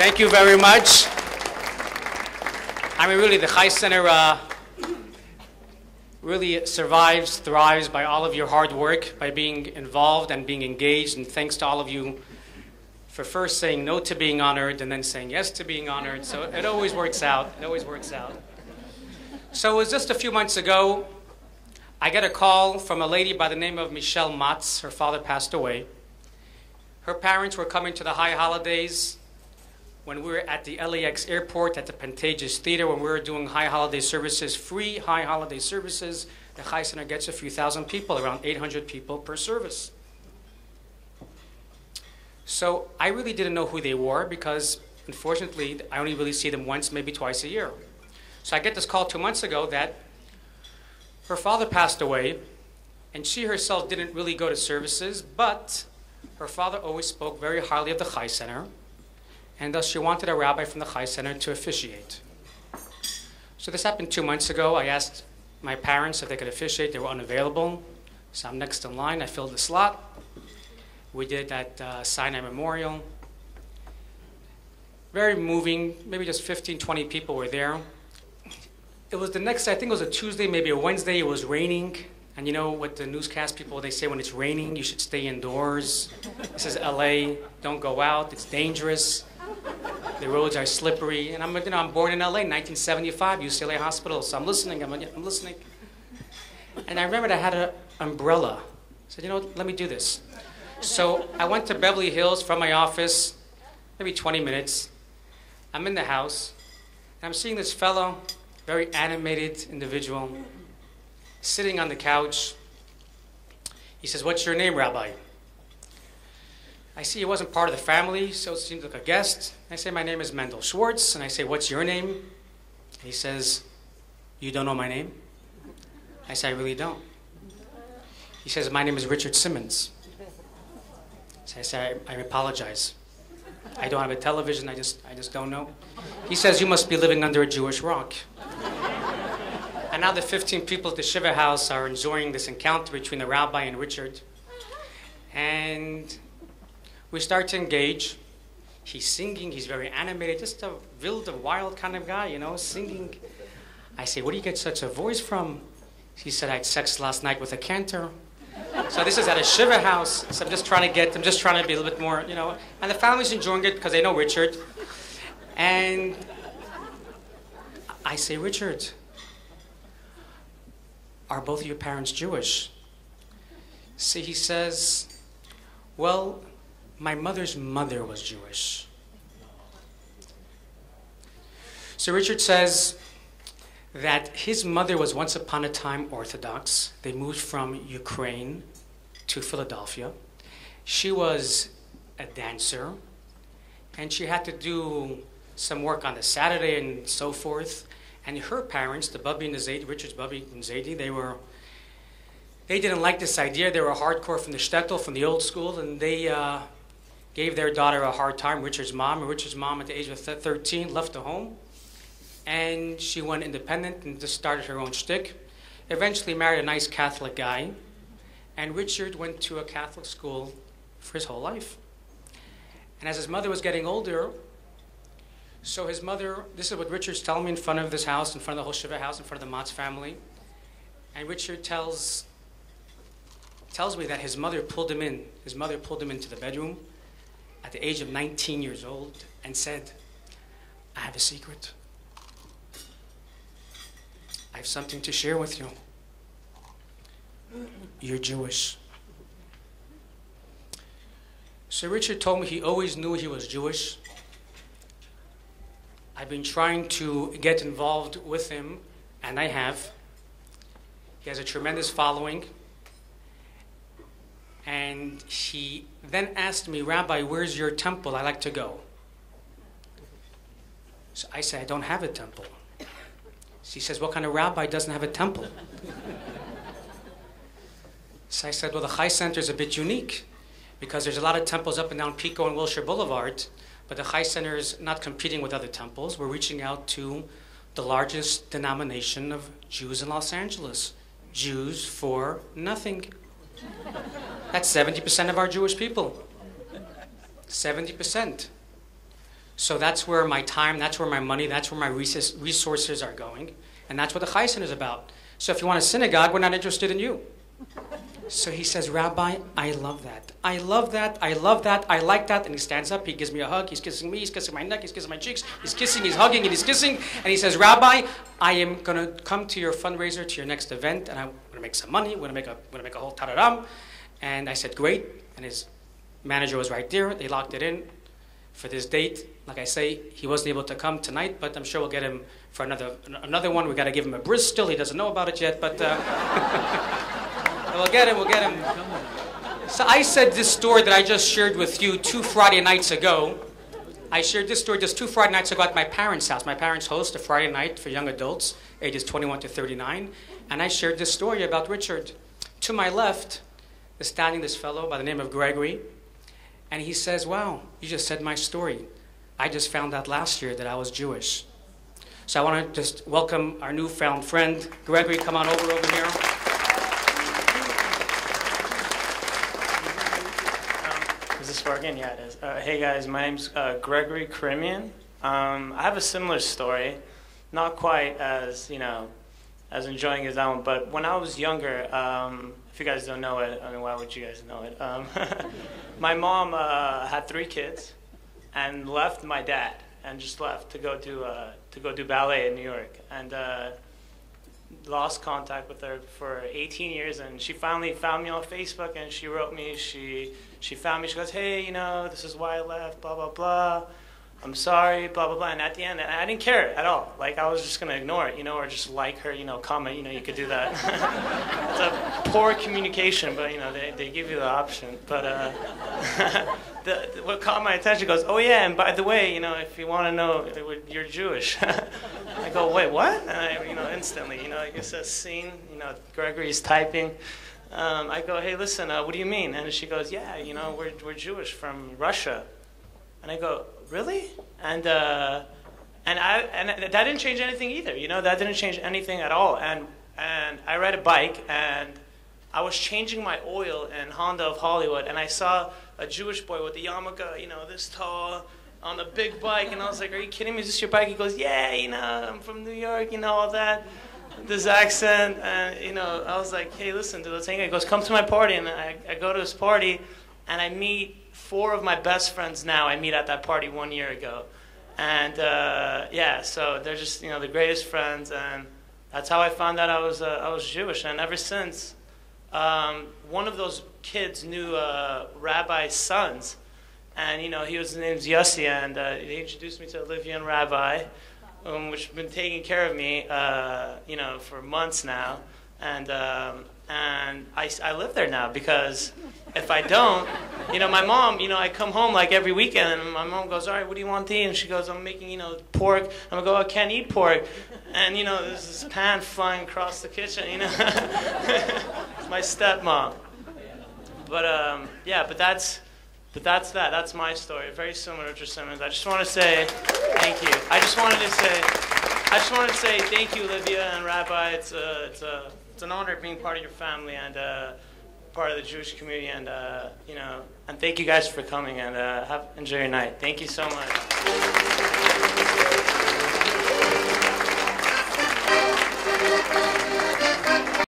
Thank you very much. I mean, really, the Chai Center really survives, thrives by all of your hard work, by being involved and being engaged, and thanks to all of you for first saying no to being honored and then saying yes to being honored. So it always works out. It always works out. So it was just a few months ago, I got a call from a lady by the name of Michelle Matz. Her father passed away. Her parents were coming to the high holidays when we were at the LAX airport at the Pantages Theater when we were doing high holiday services, free high holiday services. The Chai Center gets a few thousand people, around 800 people per service. So I really didn't know who they were because, unfortunately, I only really see them once, maybe twice a year. So I get this call 2 months ago that her father passed away, and she herself didn't really go to services, but her father always spoke very highly of the Chai Center, and thus she wanted a rabbi from the Chai Center to officiate. So this happened 2 months ago. I asked my parents if they could officiate. They were unavailable. So I'm next in line. I filled the slot. We did at Sinai Memorial. Very moving. Maybe just 15, 20 people were there. It was the next, I think it was a Tuesday, maybe a Wednesday. It was raining. And you know what the newscast people, they say when it's raining, you should stay indoors. This is LA. Don't go out. It's dangerous. The roads are slippery. And I'm born in LA, 1975, UCLA Hospital. So I'm listening. I'm listening. And I remembered I had an umbrella. I said, you know what, let me do this. So I went to Beverly Hills from my office, maybe 20 minutes. I'm in the house, and I'm seeing this fellow, very animated individual, sitting on the couch. He says, "What's your name, Rabbi?" I see he wasn't part of the family, so it seemed like a guest. I say, "My name is Mendel Schwartz," and I say, "What's your name?" And he says, "You don't know my name?" I say, "I really don't." He says, "My name is Richard Simmons." So I say, I apologize. I don't have a television, I just don't know. He says, "You must be living under a Jewish rock." And now the 15 people at the Shiva house are enjoying this encounter between the rabbi and Richard. And we start to engage. He's singing, he's very animated, just a wild kind of guy, you know, singing. I say, "Where do you get such a voice from?" He said, "I had sex last night with a cantor." So this is at a Shiva house, so I'm just trying to be a little bit more, you know. And the family's enjoying it because they know Richard. And I say, "Richard, are both of your parents Jewish?" See, he says, "Well, my mother's mother was Jewish." So Richard says that his mother was once upon a time Orthodox. They moved from Ukraine to Philadelphia. She was a dancer, and she had to do some work on a Saturday and so forth. And her parents, the Bubby and the Zaidi, Richard's Bubby and Zaidi, they didn't like this idea. They were hardcore from the shtetl, from the old school, and they gave their daughter a hard time, Richard's mom. And Richard's mom, at the age of 13, left the home. And she went independent and just started her own shtick. Eventually married a nice Catholic guy. And Richard went to a Catholic school for his whole life. And as his mother was getting older, so his mother, this is what Richard's telling me in front of this house, in front of the whole Shiva house, in front of the Matz family. And Richard tells me that his mother pulled him in. His mother pulled him into the bedroom at the age of 19 years old and said, "I have a secret. I have something to share with you. You're Jewish." So Richard told me he always knew he was Jewish. I've been trying to get involved with him, and I have. He has a tremendous following. And he then asked me, "Rabbi, where's your temple? I like to go." So I said, "I don't have a temple." He says, "What kind of rabbi doesn't have a temple?" So I said, "Well, the Chai Center is a bit unique because there's a lot of temples up and down Pico and Wilshire Boulevard, but the Chai Center is not competing with other temples. We're reaching out to the largest denomination of Jews in Los Angeles. Jews for nothing." That's 70% of our Jewish people. 70%. So that's where my time, that's where my money, that's where my resources are going. And that's what the chayson is about. So if you want a synagogue, we're not interested in you. So he says, Rabbi, I love that. I love that. I love that. I like that. And he stands up. He gives me a hug. He's kissing me. He's kissing my neck. He's kissing my cheeks. He's kissing. He's hugging. And he's kissing. And he says, Rabbi, I am going to come to your fundraiser, to your next event, and I'm going to make some money. We're going to make a whole tararam. And I said, great. And his manager was right there. They locked it in for this date. Like I say, he wasn't able to come tonight, but I'm sure we'll get him for another one. We got to give him a bris still. He doesn't know about it yet, but we'll get him. So I said this story that I just shared with you 2 Friday nights ago. I shared this story just 2 Friday nights ago at my parents' house. My parents host a Friday night for young adults, ages 21 to 39, and I shared this story about Richard. To my left is standing this fellow by the name of Gregory, and he says, wow, you just said my story. I just found out last year that I was Jewish. So I want to just welcome our newfound friend, Gregory. Come on over here. Is this working? Yeah, it is. Hey guys, my name's Gregory Krimian. I have a similar story, not quite as, as enjoying as that one, but when I was younger, if you guys don't know it, I mean, why would you guys know it? My mom had 3 kids and left my dad and just left to go do ballet in New York, and lost contact with her for 18 years, and she finally found me on Facebook, and she wrote me, she found me, she goes, hey, this is why I left, blah, blah, blah, I'm sorry, blah, blah, blah, and at the end, I didn't care at all, like, I was just going to ignore it, or just like her, comment, you could do that. It's a poor communication, but, they give you the option, but, what caught my attention goes, oh yeah, and by the way, if you want to know, you're Jewish. I go, wait, what? And I, instantly, it says scene, Gregory's typing. I go, hey, listen, what do you mean? And she goes, yeah, we're Jewish from Russia. And I go, really? And that didn't change anything either, that didn't change anything at all. And I ride a bike, and I was changing my oil in Honda of Hollywood, and I saw a Jewish boy with a yarmulke, this tall, on a big bike, and I was like, are you kidding me? Is this your bike? He goes, yeah, I'm from New York, all that, this accent, and, I was like, hey, listen, dude, let's hang out. He goes, come to my party, and I go to his party, and I meet 4 of my best friends now. I meet at that party 1 year ago, and, yeah, so they're just, the greatest friends, and that's how I found out I was Jewish, and ever since, one of those kids knew Rabbi's sons, and his name's Yossi, and they introduced me to Olivia and Rabbi, which have been taking care of me, for months now, and I live there now, because if I don't, my mom, I come home like every weekend, and my mom goes, all right, what do you want to eat? And she goes, I'm making, pork. I'm going to go, I can't eat pork. And, there's this pan flying across the kitchen, It's my stepmom. But, yeah, but that's that. That's my story. Very similar to Simmons. I just want to say thank you. I just wanted to say thank you, Olivia and Rabbi. It's an honor being part of your family and part of the Jewish community, and and thank you guys for coming, and enjoy your night. Thank you so much.